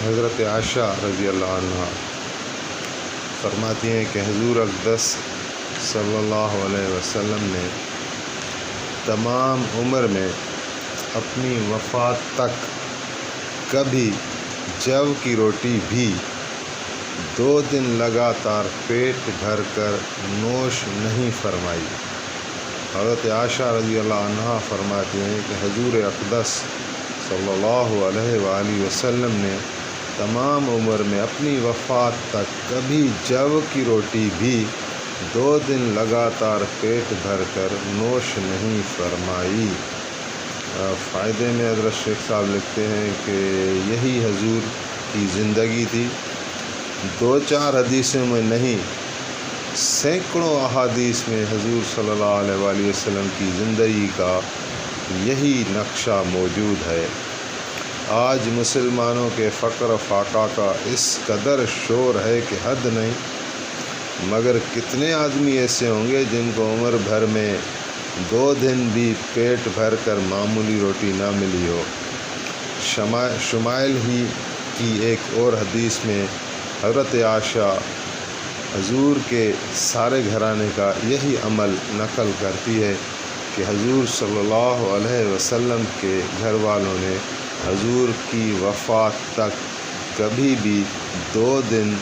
حضرت عائشہ رضی اللہ عنہ فرماتی ہیں کہ حضور اقدس صلی اللہ علیہ وسلم نے تمام عمر میں اپنی وفات تک کبھی جو کی روٹی بھی 2 دن لگاتار پیٹ بھر کر نوش نہیں فرمائی۔ حضرت عائشہ رضی اللہ عنہ فرماتی ہیں کہ حضور اقدس صلی اللہ علیہ وآلہ وسلم نے تمام عمر میں اپنی وفات تک کبھی جو کی روٹی بھی 2 دن لگاتار پیٹ بھر کر نوش نہیں فرمائی۔ فائدے میں حضرت شیخ صاحب لکھتے ہیں کہ یہی حضور کی زندگی تھی۔ 2-4 حدیثوں میں نہیں، سینکڑوں احادیث میں حضور صلی اللہ علیہ وآلہ وسلم کی زندگی کا یہی نقشہ موجود ہے۔ آج مسلمانوں کے فقر و فاقہ کا اس قدر شور ہے کہ حد نہیں، مگر کتنے آدمی ایسے ہوں گے جن کو عمر بھر میں 2 دن بھی پیٹ بھر کر معمولی روٹی نہ ملی ہو۔ شمائل ہی کی ایک اور حدیث میں حضرت عائشہ حضور کے سارے گھرانے کا یہی عمل نقل کرتی ہے کہ حضور صلی اللہ علیہ وسلم کے گھر والوں نے حضور کی وفات تک کبھی بھی 2 دن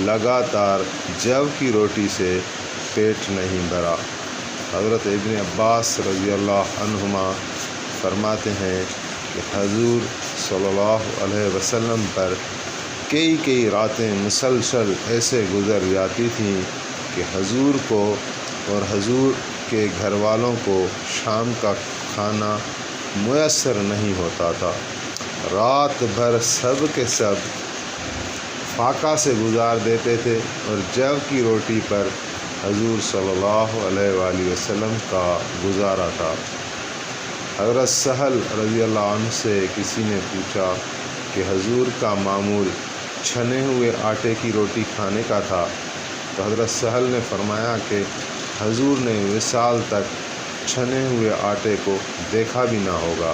لگاتار جو کی روٹی سے پیٹ نہیں بھرا۔ حضرت ابن عباس رضی اللہ عنہما فرماتے ہیں کہ حضور صلی اللہ علیہ وسلم پر کئی راتیں مسلسل ایسے گزر جاتی تھیں کہ حضور کو اور حضور کے گھر والوں کو شام کا کھانا میسر نہیں ہوتا تھا۔ رات بھر سب کے سب فاقہ سے گزار دیتے تھے اور جو کی روٹی پر حضور صلی اللہ علیہ وآلہ وسلم کا گزارا تھا۔ حضرت سہل رضی اللہ عنہ سے کسی نے پوچھا کہ حضور کا معمول چھنے ہوئے آٹے کی روٹی کھانے کا تھا، تو حضرت سہل نے فرمایا کہ حضور نے وصال تک چھنے ہوئے آٹے کو دیکھا بھی نہ ہوگا۔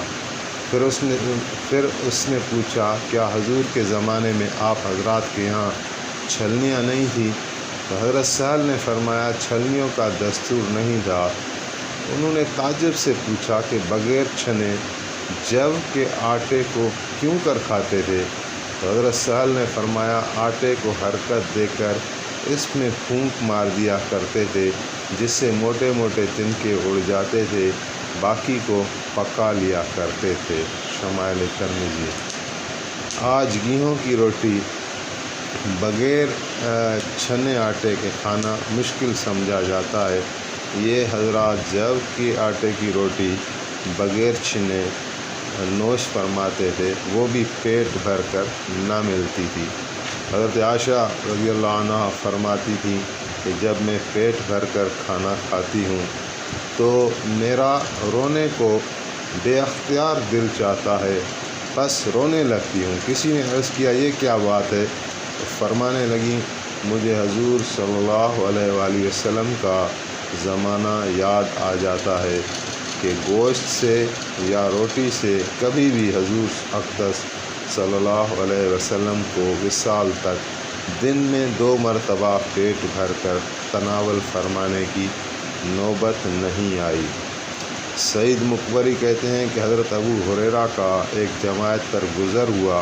پھر اس نے پوچھا کیا حضور کے زمانے میں آپ حضرات کے یہاں چھلنیاں نہیں تھیں؟ تو حضرت سہل نے فرمایا چھلنیوں کا دستور نہیں تھا۔ انہوں نے تعجب سے پوچھا کہ بغیر چھنے جو کے آٹے کو کیوں کر کھاتے تھے؟ تو حضرت سہل نے فرمایا آٹے کو حرکت دے کر اس میں پھونک مار دیا کرتے تھے، جس سے موٹے موٹے تنکے اڑ جاتے تھے، باقی کو پکا لیا کرتے تھے۔ شمائل ترمذی۔ آج گیہوں کی روٹی بغیر چھنے آٹے کے کھانا مشکل سمجھا جاتا ہے۔ یہ حضرات جو کے آٹے کی روٹی بغیر چھنے نوش فرماتے تھے، وہ بھی پیٹ بھر کر نہ ملتی تھی۔ حضرت عائشہ رضی اللہ عنہ فرماتی تھی کہ جب میں پیٹ بھر کر کھانا کھاتی ہوں تو میرا رونے کو بے اختیار دل چاہتا ہے، بس رونے لگتی ہوں۔ کسی نے عرض کیا یہ کیا بات ہے؟ تو فرمانے لگیں مجھے حضور صلی اللہ علیہ وآلہ وسلم کا زمانہ یاد آ جاتا ہے کہ گوشت سے یا روٹی سے کبھی بھی حضور اقدس صلی اللہ علیہ وسلم کو وصال تک دن میں 2 مرتبہ پیٹ بھر کر تناول فرمانے کی نوبت نہیں آئی۔ سعید مقبری کہتے ہیں کہ حضرت ابو ہریرہ کا ایک جماعت پر گزر ہوا،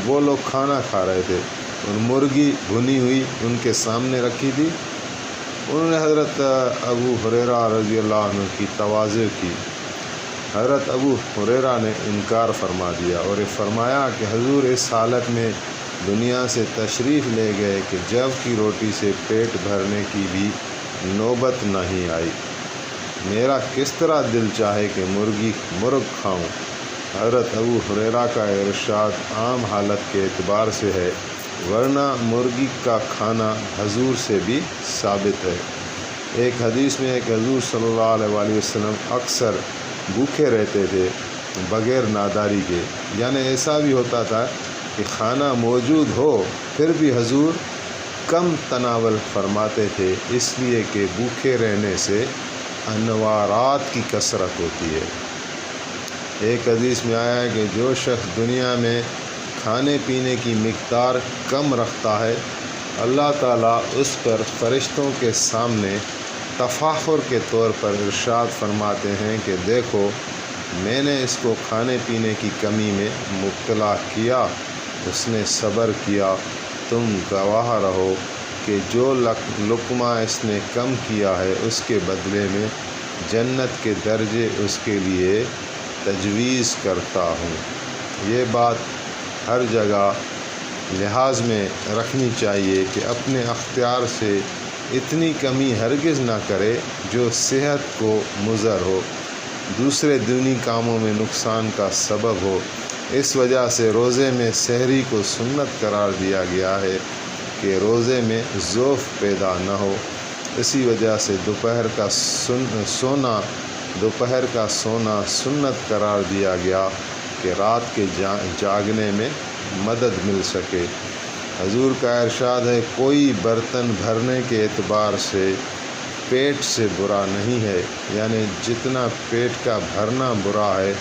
وہ لوگ کھانا کھا رہے تھے اور مرغی بھنی ہوئی ان کے سامنے رکھی تھی۔ انہوں نے حضرت ابو ہریرہ رضی اللہ عنہ کی تواضع کی۔ حضرت ابو ہریرہ نے انکار فرما دیا اور یہ فرمایا کہ حضور اس حالت میں دنیا سے تشریف لے گئے کہ جو کی روٹی سے پیٹ بھرنے کی بھی نوبت نہیں آئی۔ میرا کس طرح دل چاہے کہ مرغ کھاؤں۔ حضرت ابو ہریرہ کا ارشاد عام حالت کے اعتبار سے ہے، ورنہ مرغی کا کھانا حضور سے بھی ثابت ہے۔ ایک حدیث میں ہے کہ حضور صلی اللہ علیہ وآلہ وسلم اکثر بھوکے رہتے تھے بغیر ناداری کے، یعنی ایسا بھی ہوتا تھا کہ کھانا موجود ہو پھر بھی حضور کم تناول فرماتے تھے، اس لیے کہ بھوکے رہنے سے انوارات کی کثرت ہوتی ہے۔ ایک حدیث میں آیا ہے کہ جو شخص دنیا میں کھانے پینے کی مقدار کم رکھتا ہے، اللہ تعالیٰ اس پر فرشتوں کے سامنے تفاخر کے طور پر ارشاد فرماتے ہیں کہ دیکھو میں نے اس کو کھانے پینے کی کمی میں مبتلا کیا، اس نے صبر کیا، تم گواہ رہو کہ جو لقمہ اس نے کم کیا ہے اس کے بدلے میں جنت کے درجے اس کے لیے تجویز کرتا ہوں۔ یہ بات ہر جگہ لحاظ میں رکھنی چاہیے کہ اپنے اختیار سے اتنی کمی ہرگز نہ کرے جو صحت کو مضر ہو، دوسرے دینی کاموں میں نقصان کا سبب ہو۔ اس وجہ سے روزے میں سحری کو سنت قرار دیا گیا ہے کہ روزے میں ضعف پیدا نہ ہو۔ اسی وجہ سے دوپہر کا سونا سنت قرار دیا گیا کہ رات کے جاگنے میں مدد مل سکے۔ حضور کا ارشاد ہے کوئی برتن بھرنے کے اعتبار سے پیٹ سے برا نہیں ہے، یعنی جتنا پیٹ کا بھرنا برا ہے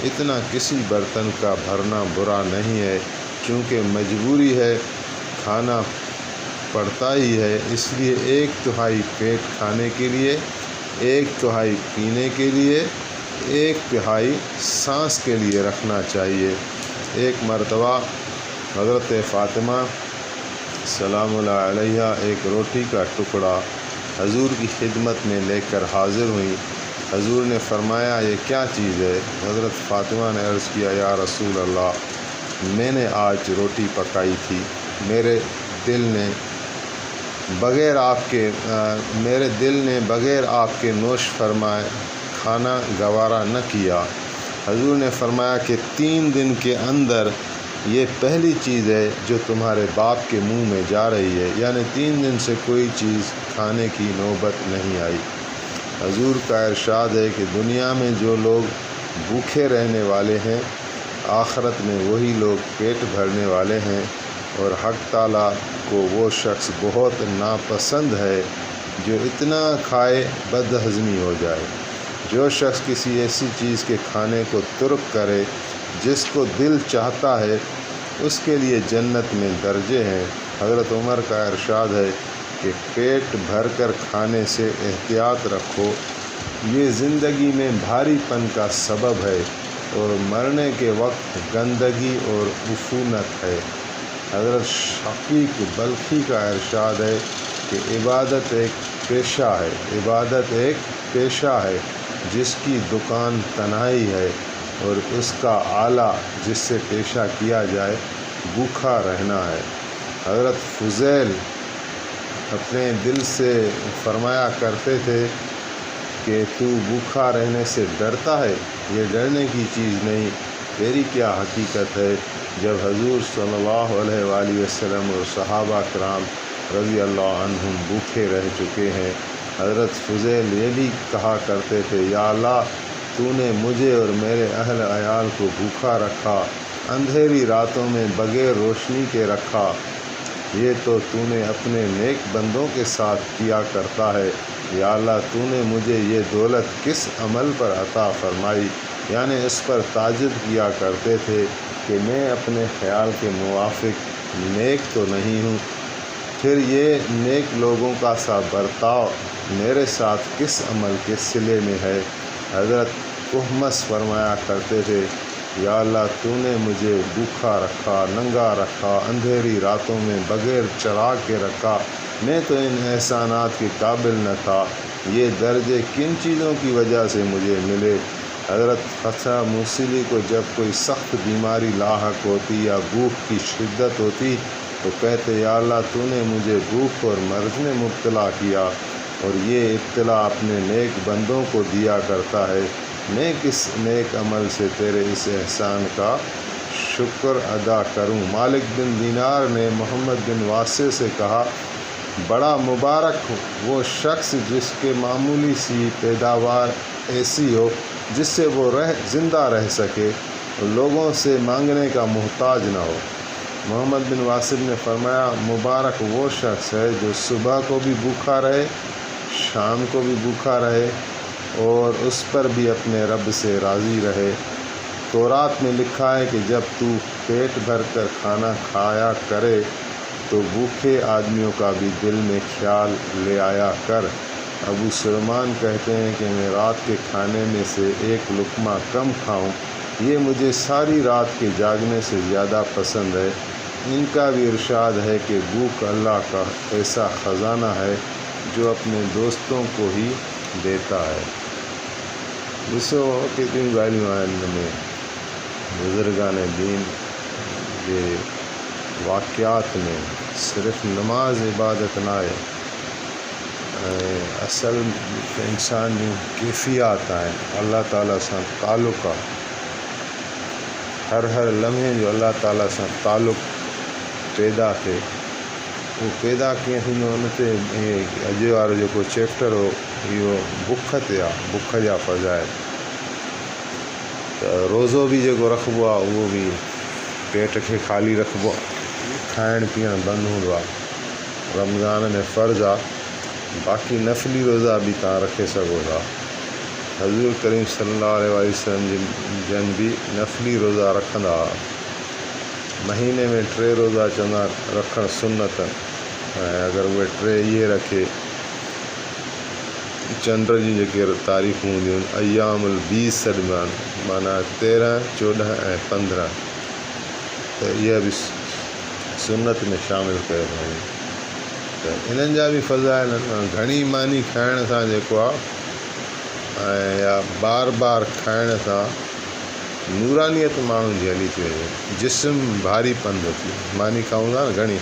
اتنا کسی برتن کا بھرنا برا نہیں ہے، چونکہ مجبوری ہے، کھانا پڑتا ہی ہے، اس لیے 1/3 پیٹ کھانے کے لیے، 1/3 پینے کے لیے، 1/3 سانس کے لیے رکھنا چاہیے۔ ایک مرتبہ حضرت فاطمہ سلام اللہ علیہا ایک روٹی کا ٹکڑا حضور کی خدمت میں لے کر حاضر ہوئیں۔ حضور نے فرمایا یہ کیا چیز ہے؟ حضرت فاطمہ نے عرض کیا یا رسول اللہ، میں نے آج روٹی پکائی تھی، میرے دل نے بغیر آپ کے نوش فرمائے کھانا گوارا نہ کیا۔ حضور نے فرمایا کہ 3 دن کے اندر یہ پہلی چیز ہے جو تمہارے باپ کے منہ میں جا رہی ہے، یعنی 3 دن سے کوئی چیز کھانے کی نوبت نہیں آئی۔ حضور کا ارشاد ہے کہ دنیا میں جو لوگ بھوکے رہنے والے ہیں، آخرت میں وہی لوگ پیٹ بھرنے والے ہیں، اور حق تعالیٰ کو وہ شخص بہت ناپسند ہے جو اتنا کھائے بد ہضمی ہو جائے۔ جو شخص کسی ایسی چیز کے کھانے کو ترک کرے جس کو دل چاہتا ہے، اس کے لیے جنت میں درجے ہیں۔ حضرت عمر کا ارشاد ہے کہ پیٹ بھر کر کھانے سے احتیاط رکھو، یہ زندگی میں بھاری پن کا سبب ہے اور مرنے کے وقت گندگی اور عفونت ہے۔ حضرت شقیق بلخی کا ارشاد ہے کہ عبادت ایک پیشہ ہے جس کی دکان تنہائی ہے، اور اس کا آلہ جس سے پیشہ کیا جائے بھوکا رہنا ہے۔ حضرت فضیل اپنے دل سے فرمایا کرتے تھے کہ تو بھوکا رہنے سے ڈرتا ہے، یہ ڈرنے کی چیز نہیں، تیری کیا حقیقت ہے؟ جب حضور صلی اللہ علیہ وآلہ وسلم اور صحابہ کرام رضی اللہ عنہم بھوکے رہ چکے ہیں، حضرت فضیل یہ بھی کہا کرتے تھے یا اللہ تو نے مجھے اور میرے اہل عیال کو بھوکا رکھا، اندھیری راتوں میں بغیر روشنی کے رکھا، یہ تو نے اپنے نیک بندوں کے ساتھ کیا کرتا ہے، یا اللہ تو نے مجھے یہ دولت کس عمل پر عطا فرمائی؟ یعنی اس پر تعجب کیا کرتے تھے کہ میں اپنے خیال کے موافق نیک تو نہیں ہوں، پھر یہ نیک لوگوں کا سا برتاؤ میرے ساتھ کس عمل کے صلے میں ہے؟ حضرت قہمس فرمایا کرتے تھے یا اللہ تو نے مجھے بھوکا رکھا، ننگا رکھا، اندھیری راتوں میں بغیر چراغ کے رکھا، میں تو ان احسانات کے قابل نہ تھا، یہ درجے کن چیزوں کی وجہ سے مجھے ملے؟ حضرت فتح موصلی کو جب کوئی سخت بیماری لاحق ہوتی یا بھوک کی شدت ہوتی تو کہتے یا اللہ تو نے مجھے بھوک اور مرض میں مبتلا کیا، اور یہ ابتلا اپنے نیک بندوں کو دیا کرتا ہے، میں کس نیک عمل سے تیرے اس احسان کا شکر ادا کروں؟ مالک بن دینار نے محمد بن واسع سے کہا بڑا مبارک وہ شخص جس کے معمولی سی پیداوار ایسی ہو جس سے وہ زندہ رہ سکے، لوگوں سے مانگنے کا محتاج نہ ہو۔ محمد بن واسب نے فرمایا مبارک وہ شخص ہے جو صبح کو بھی بھوکا رہے، شام کو بھی بھوکا رہے اور اس پر بھی اپنے رب سے راضی رہے۔ تورات میں لکھا ہے کہ جب تو پیٹ بھر کر کھانا کھایا کرے تو بھوکے آدمیوں کا بھی دل میں خیال لے آیا کر۔ ابو سلیمان کہتے ہیں کہ میں رات کے کھانے میں سے ایک لقمہ کم کھاؤں، یہ مجھے ساری رات کے جاگنے سے زیادہ پسند ہے۔ ان کا بھی ارشاد ہے کہ بھوک اللہ کا ایسا خزانہ ہے جو اپنے دوستوں کو ہی دیتا ہے۔ ॾिसो केतिरियूं ॻाल्हियूं आहिनि हिन में बुज़ुर्गान दीन जे वाक़ियात में। सिर्फ़ु नमाज़ इबादत न आहे, असल इंसान जूं कैफ़ियत आहिनि, अल्लाह ताला सां तालुक़ आहे। हर लम्हे जो अल्लाह ताला सां तालुक़ पैदा थिए। उहो पैदा कीअं थींदो, उन ते अॼु वारो जेको चैप्टर हो इहो बुख ते आहे, बुख जा फ़ज़ाइल। त रोज़ो बि जेको रखिबो आहे उहो बि पेट खे ख़ाली रखिबो आहे, खाइणु पीअणु बंदि हूंदो आहे। रमज़ान में फ़र्ज़ु आहे, बाक़ी नफ़ली रोज़ा बि तव्हां रखे सघो था। हज़ूर करीम सल्लल्लाहु अलैहि वसल्लम जन बि नफ़ली रोज़ा रखंदा हुआ। महीने में 3 रोज़ा चवंदा रखणु सुन्नत, ऐं अगरि उहे 3 इहे रखे, चंड जी जेके तारीख़ूं हूंदियूं आहिनि, अयामुल बीस सॾिबा आहिनि, माना 13, 14 ऐं 15, त इहा बि सुन्नत में शामिलु कयो वञे। त इन्हनि जा बि फ़ज़ाइल आहिनि। घणी मानी खाइण सां जेको आहे ऐं या बार बार खाइण सां नूरानियत माण्हुनि जी हली थी वञे, जिस्म भारी पन थी। मानी खाऊं था न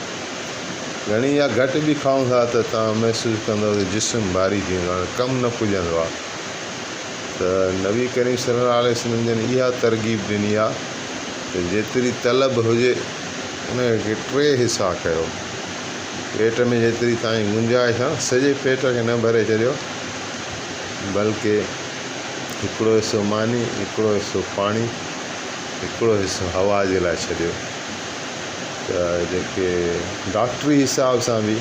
घणी या घटि बि खाऊं था त तव्हां महसूसु कंदव त जिस्म भारी थी वेंदो आहे, कमु न पुॼंदो आहे। त नबी करीम सल्लल्लाहु अलैहि वसल्लम जन इहा तरग़ीब ॾिनी आहे त जेतिरी तलब हुजे उन खे 3 हिसा कयो। पेट में जेतिरी तव्हांजी गुंजाइश आहे, सॼे पेट खे न भरे छॾियो, बल्कि हिकिड़ो हिसो मानी, हिकिड़ो हिसो पाणी, हिकिड़ो हिसो हवा जे लाइ छॾियो। त जेके डॉक्टरी हिसाब सां बि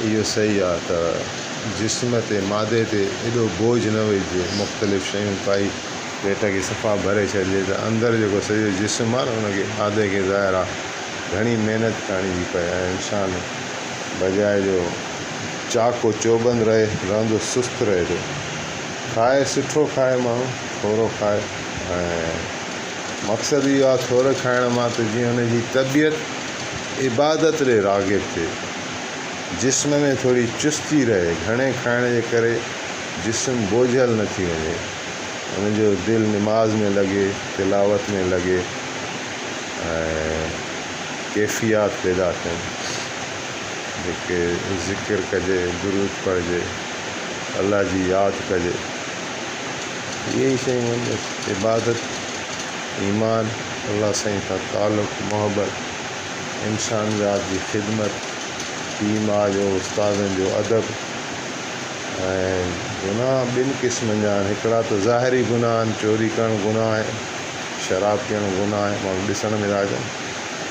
इहो सही आहे त जिस्म ते मादे ते एॾो बोझ न विझिजे, मुख़्तलिफ़ शयूं खाई पेट खे सफ़ा भरे छॾिजे त अंदरि जेको सॼो जिस्म आहे न उनखे मादे खे ज़ाहिर आहे घणी महिनत करणी थी पए, ऐं इंसानु बजाए जो चाको चौबंद रहंदो सुस्तु रहे थो। खाए सुठो खाए माण्हू, थोरो खाए, ऐं मक़सदु इहो आहे थोरो खाइण मां त जीअं हुनजी तबियत इबादत ॾे राग़िब थिए, जिस्म में थोरी चुस्ती रहे। घणे खाइण जे करे जिस्म बोझल न थी वञे, हुनजो दिलि निमाज़ में लॻे, तिलावत में लॻे, ऐं कैफ़ियत पैदा थियनि, जेके ज़िक्र कजे, दुरूद पढ़िजे, अल्लाह जी यादि कजे। इहे ई शयूं आहिनि, इबादत, ईमान, अल्लाह साईं सां तालुक़, मोहबत, इंसान ज़ात जी ख़िदमत, पीउ माउ जो, उस्तादनि जो अदब। ऐं गुनाह 2 क़िस्मनि जा आहिनि। हिकिड़ा त ज़ाहिरी गुनाह आहिनि, चोरी करणु गुनाह आहे, शराब पीअणु गुनाह आहे, माण्हू ॾिसण में था अचनि।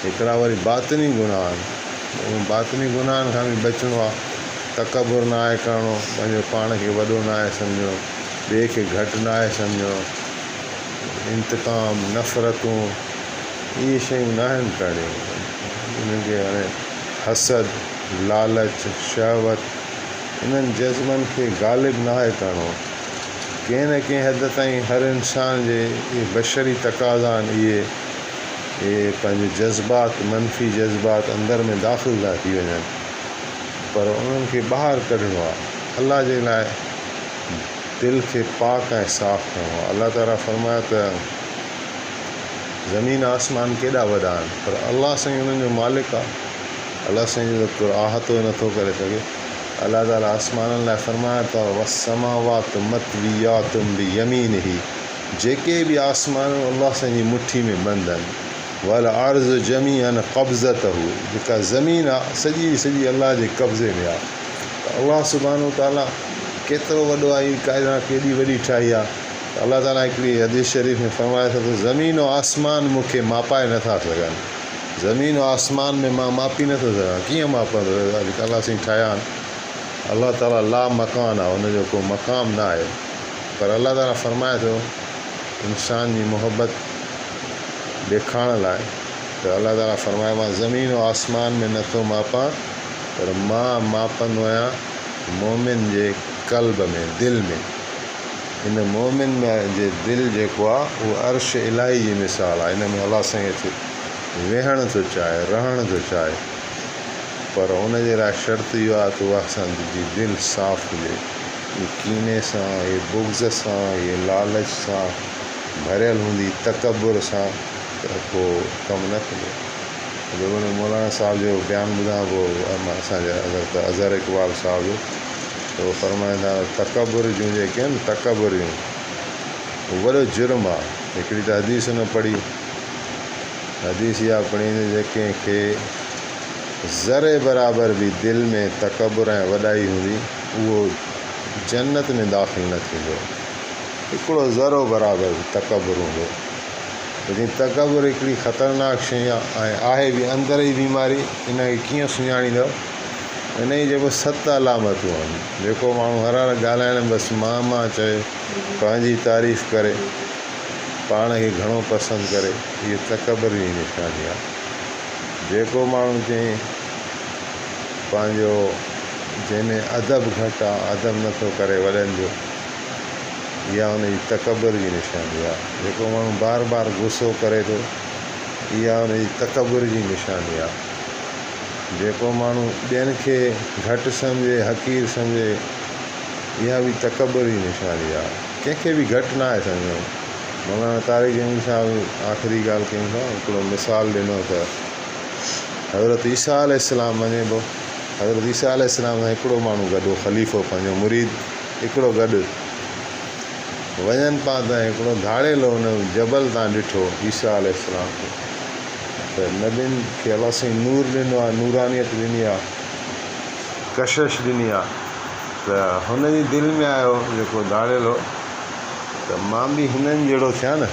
हिकिड़ा वरी बातिनी गुनाह आहिनि, उन बातिनी गुनाहनि खां बि बचिणो आहे। तकबुर न आहे करिणो, पंहिंजो पाण खे वॾो न आहे सम्झणो, ॿिए खे घटि न आहे सम्झणो, इंतकाम, नफ़रतूं, इहे शयूं न आहिनि करणियूं। इन्हनि खे हाणे हसद, लालच, शहवत, इन्हनि जज़्बनि खे ग़ालिब न आहे करिणो। कंहिं न कंहिं हद ताईं हर इंसान जे इहे बशरी तक़ाज़ा आहिनि, इहे पंहिंजे जज़्बात, मनफ़ी जज़्बात अंदरि में दाख़िल था थी वञनि, पर उन्हनि खे ॿाहिरि कढिणो आहे। अल्लाह जे लाइ दिलि खे पाक ऐं साफ़ु करिणो आहे। अल्लाह ताला फ़रमायो त ज़मीन आसमान केॾा वॾा आहिनि, पर अल्लाह साईं उन्हनि जो मालिक आहे। अल्लाह साईं जो को आहतो नथो करे सघे। अल्लाह ताला आसमाननि लाइ फ़रमायो त वस्समावातु मत्वियातुम बियमीनिही, जेके बि आसमान अल्लाह साईं जी मुट्ठी में बंदि आहिनि। वल अर्ज़ जमीअन क़ब्ज़तहू, जेका ज़मीन आहे सॼी अल्लाह जे कब्ज़े में आहे। त अल्लाह सुब्हानो ताला केतिरो वॾो आहे, काइनात केॾी वॾी ठाही आहे। अल्लाह ताला हिकिड़ी हदीस शरीफ़ में फ़रमाए थो त ज़मीन और आसमान मूंखे मापाए नथा सघनि, ज़मीन और आसमान में मां मापी नथो सघां। कीअं मापंदो? अल्लाह साईं ठाहिया आहिनि। अल्लाह ताला ला मकान आहे, हुनजो को मक़ाम न आहे, पर अल्लाह ताला फ़रमाए थो इंसान जी मोहबत ॾेखारण लाइ تو اللہ تعالیٰ فرمایا मां ज़मीन و आसमान में नथो मापां पर मां मापंदो आहियां मोमिन जे क़ल्ब में, दिलि में। इन मोमिन में जे दिलि जेको आहे उहो अर्श इलाही जी मिसाल आहे। इन में अलाह साईं अचे वेहण थो चाहे, रहण थो चाहे, पर उनजे लाइ शर्त इहो आहे त उहा असांजी दिलि साफ़ु हुजे। ये कीने सां, ये बुग़्ज़ सां, ये लालच सां भरियल हूंदी, तकबुर सां, त पोइ कमु न कंदो। जेको मौलाना साहिब जो बयानु ॿुधां पोइ असांजे हज़रत अज़हर इक़बाल साहिब जो, त उहो फरमाईंदा तकबुर जूं जेके आहिनि तकबुरियूं उहो वॾो जुर्म आहे। हिकिड़ी त हदीस न पढ़ी, हदीस इहा पढ़ींदे जेके ज़रे बराबरि बि दिलि में तकबुर ऐं वॾाई हूंदी उहो जन्नत में दाख़िल न थींदो। हिकिड़ो ज़रो बराबरि तकबुर हूंदो। लेकिन तकबुर हिकिड़ी ख़तरनाक शइ आहे ऐं आहे बि अंदर जी बीमारी। इनखे कीअं सुञाणींदव? इन जी जेको 7 अलामतूं आहिनि। जेको माण्हू हर हर ॻाल्हाइण में बसि मां चए, पंहिंजी तारीफ़ करे, पाण खे घणो पसंदि करे, इहे तकबुर जी निशानी आहे। जेको माण्हू चई पंहिंजो जंहिंमें अदब घटि आहे, अदब नथो करे वॾनि जो, इहा हुनजी तकबुर जी निशानी आहे। जेको माण्हू बार बार गुस्सो करे थो, इहा हुनजी तकबुर जी निशानी आहे। जेको माण्हू ॿियनि खे घटि सम्झे, हक़ीर सम्झे, इहा बि तकबुर जी निशानी आहे। कंहिंखे बि घटि न आहे सम्झो। मौलाना तारिक जमील साहिब आख़िरी ॻाल्हि कयूं था, हिकिड़ो मिसाल ॾिनो त हज़रत ईसा अलैहिस्सलाम वञे पोइ हज़रत ईसा अलैहिस्सलाम सां हिकिड़ो माण्हू गॾु, ख़लीफ़ो पंहिंजो मुरीद हिकिड़ो गॾु वञनि पिया त हिकिड़ो धाड़ेलो हुन जबल तां ॾिठो ईसा अलैहिस्सलाम खे। त नबियुनि खे अलाह साईं नूर ॾिनो आहे, नूरानियत ॾिनी आहे, कशिश ॾिनी आहे। त हुनजी दिलि में आयो जेको धाड़ेलो, त मां बि हिननि जहिड़ो थियां न,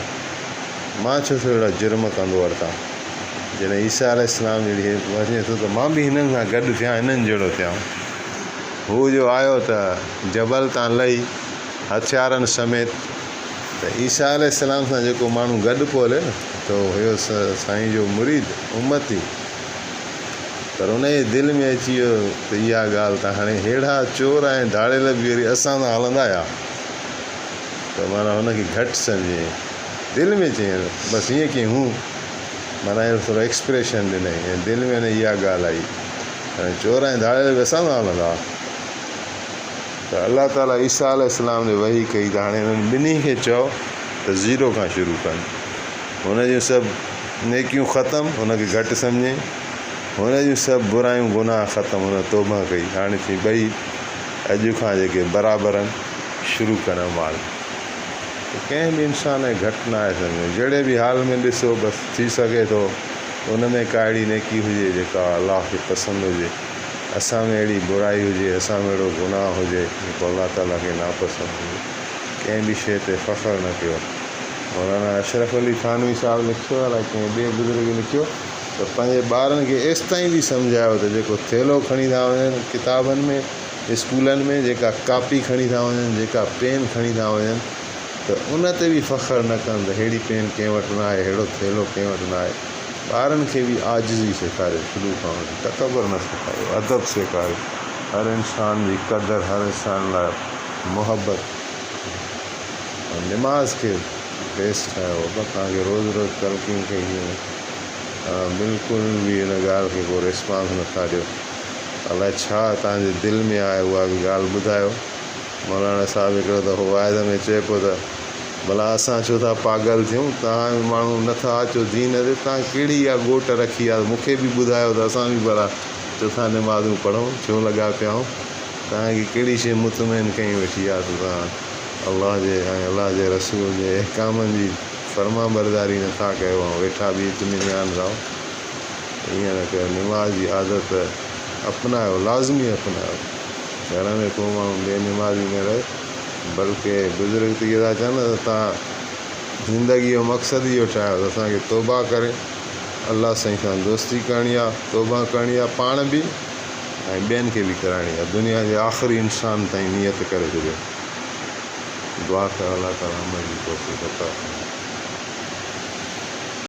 मां छो अहिड़ा जुर्म कंदो वरिता। जॾहिं ईसा अलैहिस्सलाम जहिड़ी वञे थो त मां बि हिननि सां गॾु थियां, हिननि जहिड़ो थियां। हू जो आयो त जबल तां लही हथियारनि समेत, त ईसा अलैहिस्सलाम सां जेको माण्हू गॾु पियो हले न, त हुयो साईं जो मुरीद, उम्मती। पर उनजे दिलि में अची वियो त इहा ॻाल्हि त हाणे अहिड़ा चोर ऐं धाड़ेल बि वरी असां सां हलंदा हुआ, त माना हुनखे घटि सम्झे, दिलि में चई बसि ईअं कीअं हूं, माना इहो थोरो एक्सप्रेशन ॾिनई ऐं दिलि में इहा ॻाल्हि आई, हाणे चोर ऐं धाड़ेल बि असां सां हलंदा। त अलाह ताला ईसा अलैहिस्सलाम ने वही कई त हाणे हिननि ॿिन्ही खे चओ त ज़ीरो खां शुरू कनि। हुन जूं सभु नेकियूं ख़तमु, हुनखे घटि सम्झे, हुन जूं सभु बुरायूं गुनाह ख़तमु, हुन तौबा कई। हाणे थी ॿई अॼु खां जेके बराबरि आहिनि शुरू कनि माल। त कंहिं बि इंसान खे घटि न आहे सम्झो। जहिड़े बि हाल में ॾिसो, बसि थी सघे थो उन में का अहिड़ी नेकी हुजे जेका अलाह खे पसंदि हुजे, असां में अहिड़ी बुराई हुजे, असां में अहिड़ो गुनाह हुजे जेको अलाह ताला खे नापसंदि हुजे। कंहिं बि शइ ते फ़ख़्रु न कयो। मौलाना अशरफ अली थानवी साहिबु लिखियो, अलाए कंहिं ॿिए बुज़ुर्ग लिखियो त पंहिंजे ॿारनि खे एसि ताईं बि सम्झायो त जेको थेलो खणी था वञनि किताबनि में, स्कूलनि में जेका कापी खणी था वञनि, जेका पेन खणी था वञनि, त उन ते बि फ़ख़्रु न कनि त अहिड़ी पेन कंहिं वटि न आहे, अहिड़ो थेलो कंहिं वटि न आहे। ॿारनि खे बि आजिज़ी सेखारियो, शुरू खां वठी तकबुर न सेखारियो, अदब सेखारियो, हर इंसान जी क़दुरु, हर इंसान लाइ मुहबत। ऐं निमाज़ खे बेस ठाहियो। तव्हांखे रोज़ु रोज़ु तलक़ीन कई, बिल्कुलु बि हिन ॻाल्हि खे को रिस्पॉन्स नथा ॾियो। अलाए छा तव्हांजे दिलि में आहे, उहा बि ॻाल्हि ॿुधायो। मौलाना साहिबु हिकिड़ो दफ़ो वाइदे में चए पियो त भला असां छो था पागल थियूं, तव्हां माण्हू नथा अचो दीन ते, तव्हां कहिड़ी इहा ॻोठ रखी आहे, मूंखे बि ॿुधायो त असां बि भला चोथा निमाज़ूं पढ़ूं, छो लॻा पिया आहियूं। तव्हांखे कहिड़ी शइ मुतमइन कई वेठी आहे त तव्हां अलाह जे ऐं अलाह जे रसूल जे अहकामनि जी फर्मा बरदारी नथा कयो ऐं वेठा बि इत्मीनान रहो। ईअं न कयो। निमाज़ जी आदत अपनायो, लाज़मी अपनायो। घर में को माण्हू बेनिमाज़ी न रहे, बल्कि बुज़ुर्ग त इहे था चवनि त तव्हां ज़िंदगी जो मक़सदु इहो ठाहियो त असांखे तौबा करे अलाह साईं सां दोस्ती करणी आहे, तौबा करणी आहे पाण बि ऐं ॿियनि खे बि कराइणी आहे। दुनिया जे आख़िरी इंसान ताईं नियत करे छॾियो। दुआ कर अलाह ताला अमल जी तौफ़ीक़ अता फरमाए।